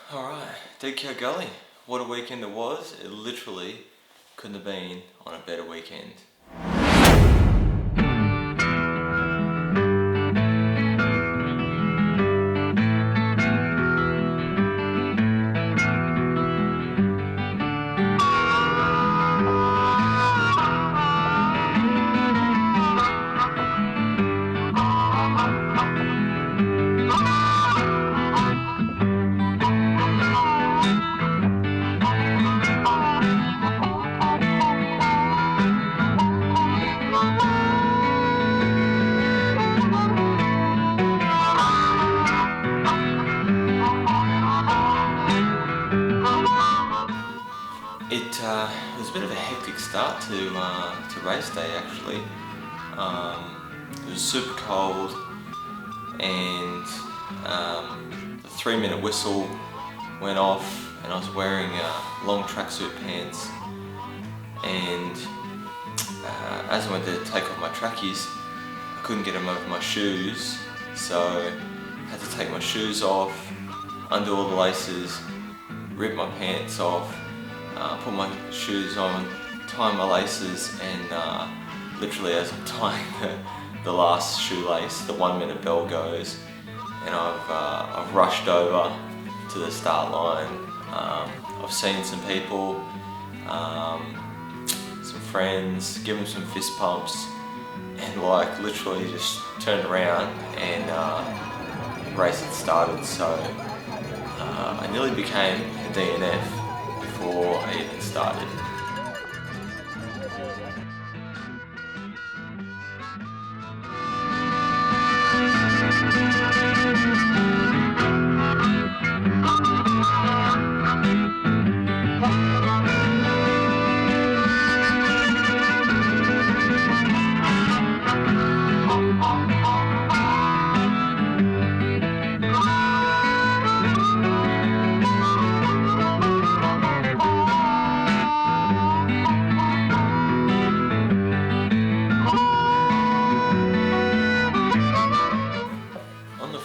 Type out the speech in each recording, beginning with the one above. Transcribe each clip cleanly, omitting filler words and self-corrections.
Alright, Dead Cow Gully. What a weekend it was. It literally couldn't have been on a better weekend. It was a bit of a hectic start to race day actually. It was super cold and the 3-minute whistle went off and I was wearing long tracksuit pants, and as I went to take off my trackies I couldn't get them over my shoes, so I had to take my shoes off, undo all the laces, rip my pants off, put my shoes on, tie my laces, and literally as I'm tying the last shoelace, the 1-minute bell goes, and I've rushed over to the start line. I've seen some people, some friends, give them some fist pumps, and like literally just turned around and the race had started. So I nearly became a DNF before I even started.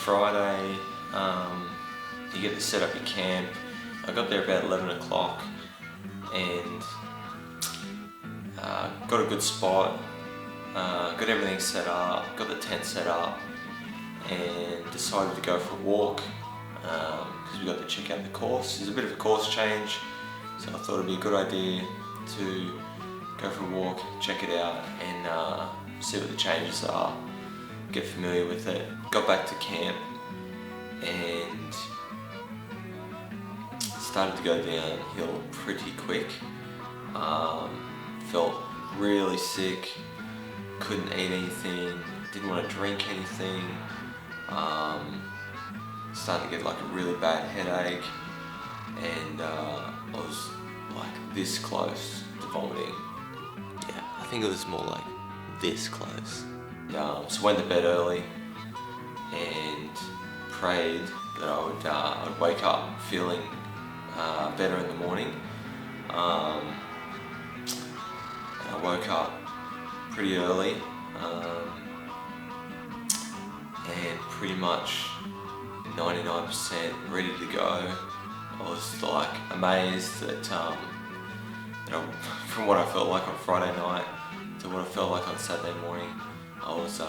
Friday, you get to set up your camp. I got there about 11 o'clock and got a good spot, got everything set up, got the tent set up, and decided to go for a walk because we got to check out the course. There's a bit of a course change, so I thought it'd be a good idea to go for a walk, check it out, and see what the changes are, get familiar with it. Got back to camp and started to go downhill pretty quick. Felt really sick, couldn't eat anything, didn't want to drink anything. Started to get like a really bad headache, and I was like this close to vomiting. Yeah, I think it was more like this close. So went to bed early and prayed that I would wake up feeling better in the morning. And I woke up pretty early and pretty much 99% ready to go. I was like amazed that, from what I felt like on Friday night to what I felt like on Saturday morning. I was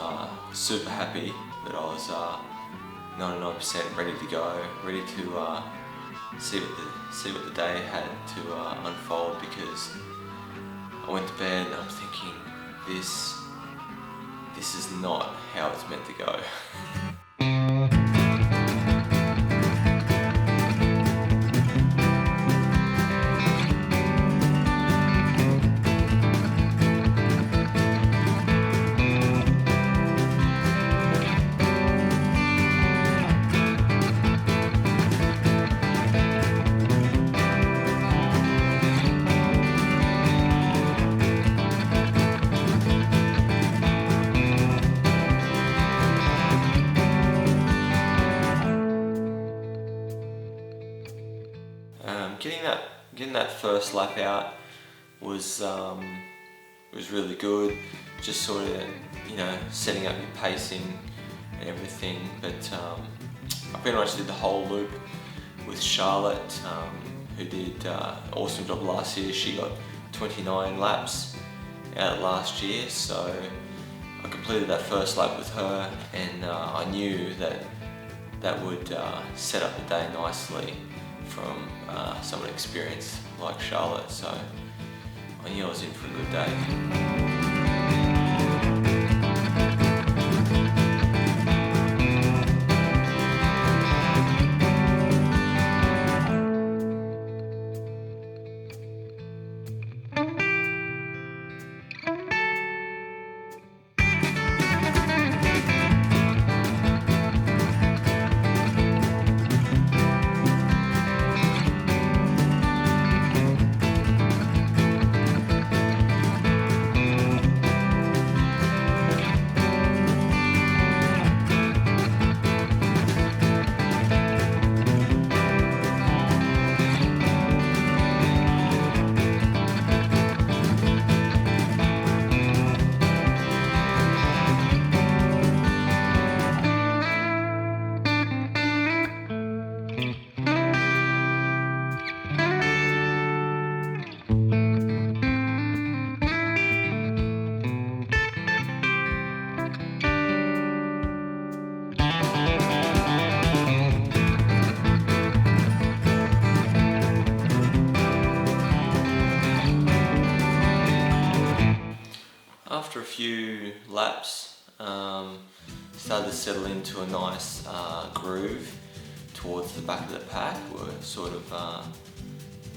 super happy that I was 99% ready to go, ready to see what the day had to unfold, because I went to bed and I'm thinking, this is not how it's meant to go. Getting that first lap out was really good. Just sort of, setting up your pacing and everything. But I pretty much did the whole loop with Charlotte, who did an awesome job last year. She got 29 laps out last year, so I completed that first lap with her, and I knew that would set up the day nicely from someone experienced like Charlotte, so I knew I was in for a good day. After a few laps, started to settle into a nice groove towards the back of the pack. We're sort of, I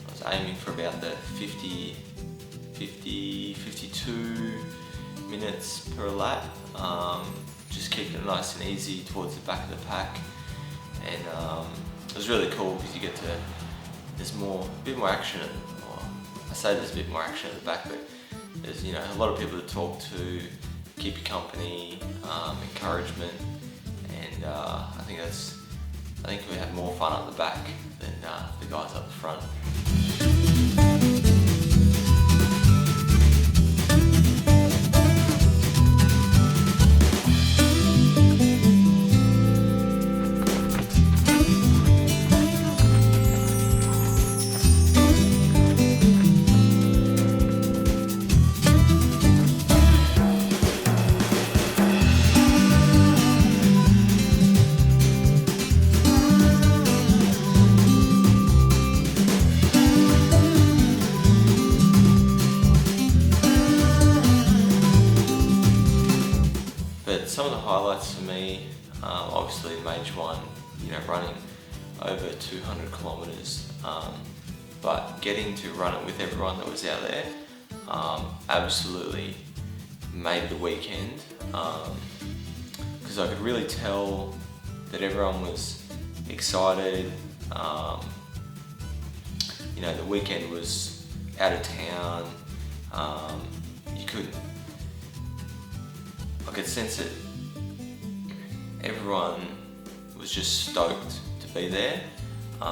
was aiming for about the 52 minutes per lap, just keeping it nice and easy towards the back of the pack. And it was really cool because you get to, there's a bit more action, I say there's a bit more action at the back, but there's a lot of people to talk to, keep you company, encouragement, and I think we had more fun at the back than the guys up the front. Some of the highlights for me, obviously the major one, running over 200 kilometres, but getting to run it with everyone that was out there absolutely made the weekend, because I could really tell that everyone was excited. The weekend was out of town. I could sense it. Everyone was just stoked to be there. They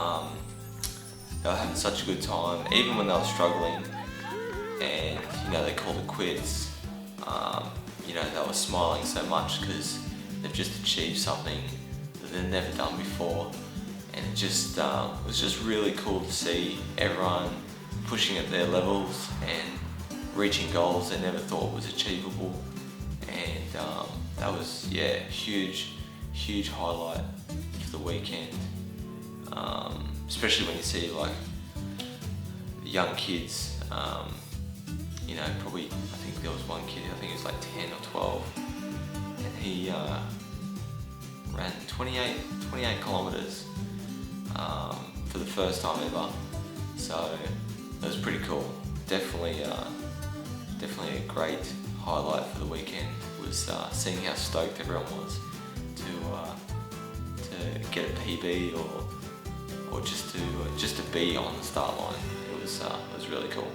were having such a good time, even when they were struggling, and they called it quits. They were smiling so much because they've just achieved something that they've never done before, and it was just really cool to see everyone pushing at their levels and reaching goals they never thought was achievable. And that was, huge highlight for the weekend. Especially when you see like young kids, probably, I think there was one kid, I think he was like 10 or 12, and he ran 28 kilometres for the first time ever. So it was pretty cool. Definitely a great highlight for the weekend was seeing how stoked everyone was to get a PB or just to be on the start line. It was really cool.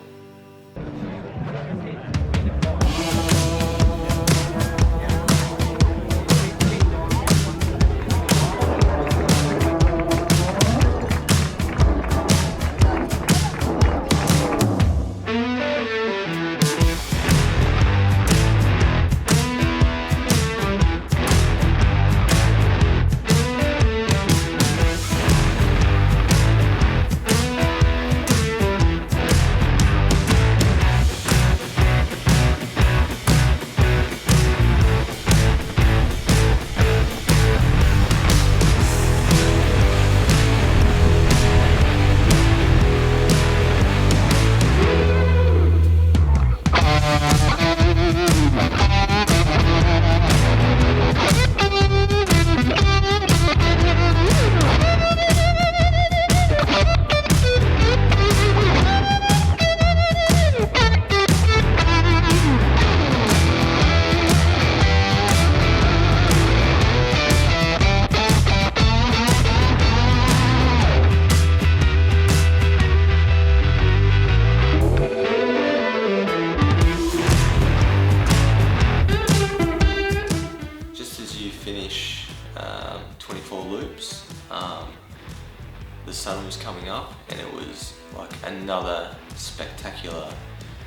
sun was coming up, and it was like another spectacular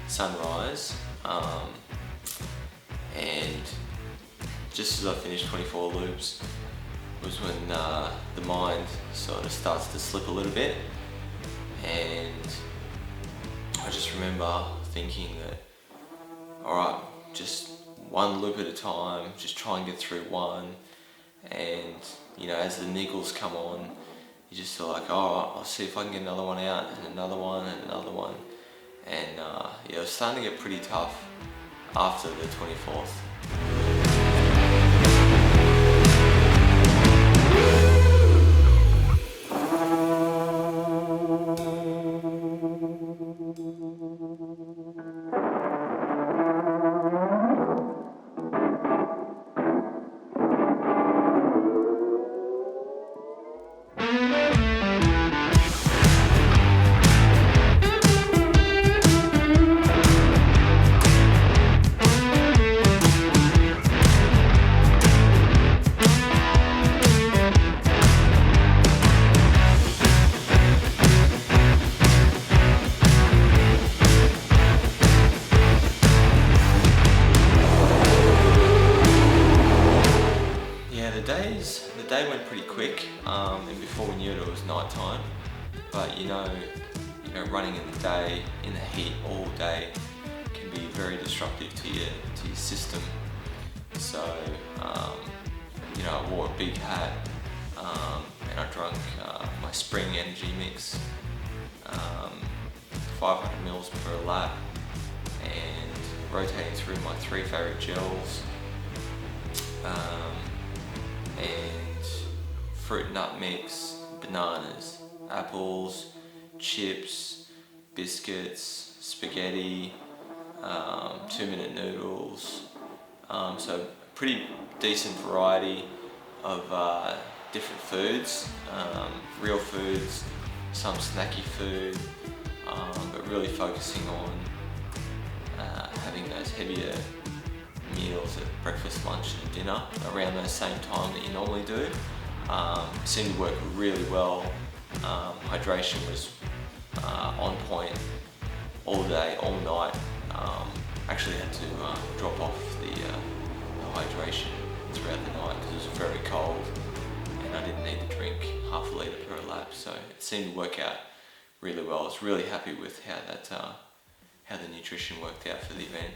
sunrise. And just as I finished 24 loops was when the mind sort of starts to slip a little bit, and I just remember thinking that, alright, just one loop at a time, just try and get through one. And you know, as the niggles come on, you just feel like, alright, I'll see if I can get another one out, and another one, and another one. And yeah, it was starting to get pretty tough after the 24th. The day went pretty quick, and before we knew it, it was night time. But you know, running in the day, in the heat all day, can be very disruptive to your system. So, you know, I wore a big hat, and I drank my spring energy mix, 500 mils per lap, and rotating through my 3 favorite gels. And fruit nut mix, bananas, apples, chips, biscuits, spaghetti, 2-minute noodles. So pretty decent variety of different foods, real foods, some snacky food, but really focusing on having those heavier meals at breakfast, lunch and dinner around the same time that you normally do. Seemed to work really well. Hydration was on point all day, all night. Actually had to drop off the hydration throughout the night because it was very cold and I didn't need to drink half a litre per lap, so it seemed to work out really well. I was really happy with how the nutrition worked out for the event.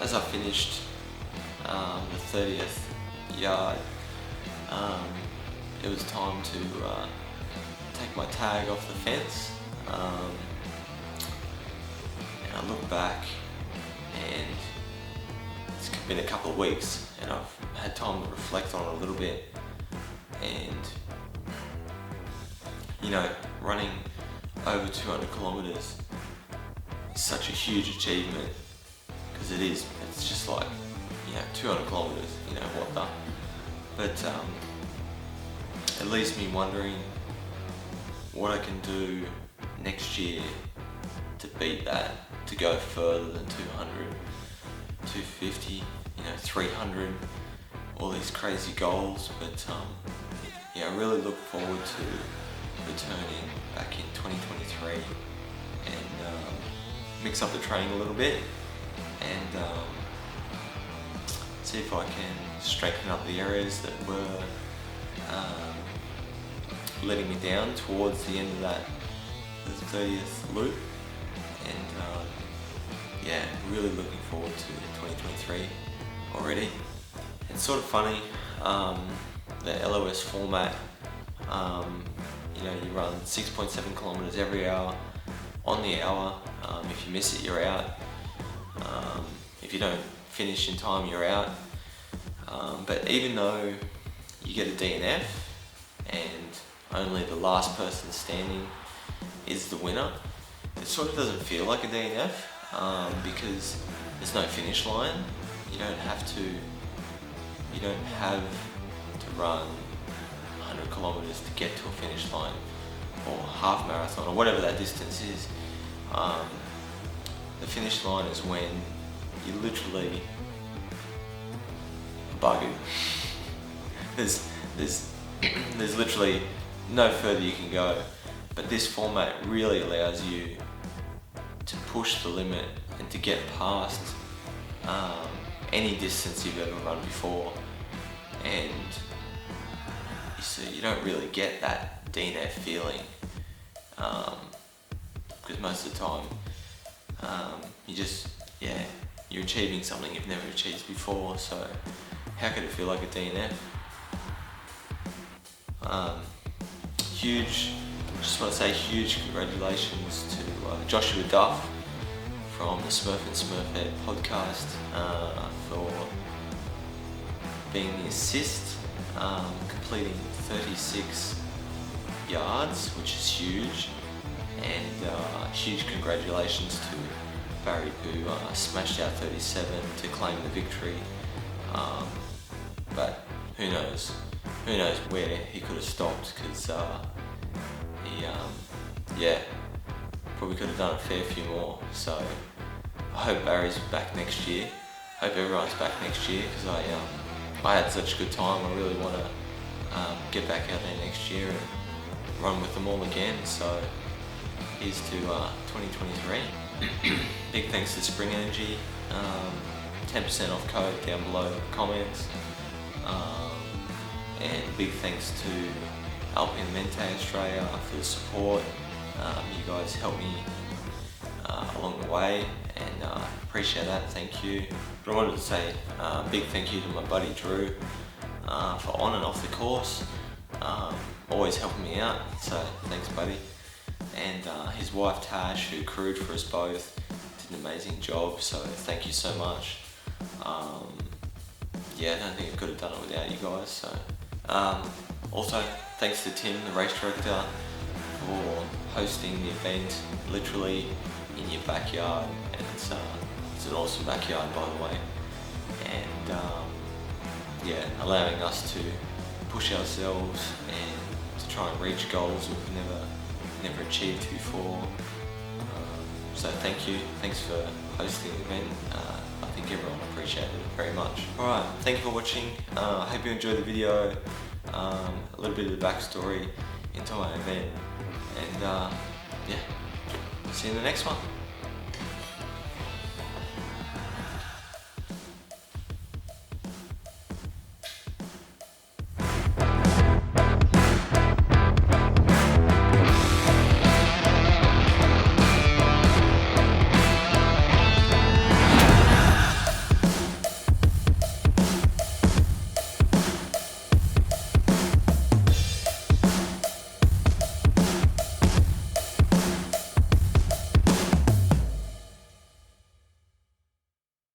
As I finished the 30th yard, it was time to take my tag off the fence. And I look back, and it's been a couple of weeks, and I've had time to reflect on it a little bit. And you know, running over 200 kilometers is such a huge achievement. Because it's just like, 200 kilometers, what the. But it leaves me wondering what I can do next year to beat that, to go further than 200, 250, 300, all these crazy goals. But I really look forward to returning back in 2023 and mix up the training a little bit and see if I can strengthen up the areas that were letting me down towards the end of the 30th loop, and really looking forward to 2023 already. It's sort of funny, the LOS format, you know, you run 6.7 kilometers every hour on the hour. If you miss it, you're out. If you don't finish in time, you're out. But even though you get a DNF and only the last person standing is the winner, it sort of doesn't feel like a DNF because there's no finish line. You don't have to run 100 kilometers to get to a finish line, or half marathon, or whatever that distance is. The finish line is when you literally buggered. There's literally no further you can go. But this format really allows you to push the limit and to get past any distance you've ever run before. And so you don't really get that DNF feeling, because most of the time you're achieving something you've never achieved before, so how could it feel like a DNF? Just want to say huge congratulations to Joshua Duff from the Smurf and Smurfette podcast for being the assist, completing 36 yards, which is huge, and huge congratulations to Barry, who smashed out 37 to claim the victory. But who knows where he could have stopped, because he probably could have done a fair few more. So I hope Barry's back next year. I hope everyone's back next year, because I had such a good time. I really want to get back out there next year and run with them all again. So here's to 2023. Big thanks to Spring Energy. 10% off code down below in the comments. And big thanks to Alpinamente Australia for the support. You guys helped me along the way, and appreciate that, thank you. But I wanted to say big thank you to my buddy Drew for on and off the course, always helping me out, so thanks buddy. And his wife Tash, who crewed for us both, did an amazing job, so thank you so much. I don't think I could have done it without you guys. So also thanks to Tim, the race director, for hosting the event literally in your backyard, and it's an awesome backyard, by the way, and allowing us to push ourselves and to try and reach goals we've never achieved before. So thank you, thanks for hosting the event. I think everyone appreciated it very much. Alright, thank you for watching. I hope you enjoyed the video, a little bit of the backstory into my event, and see you in the next one.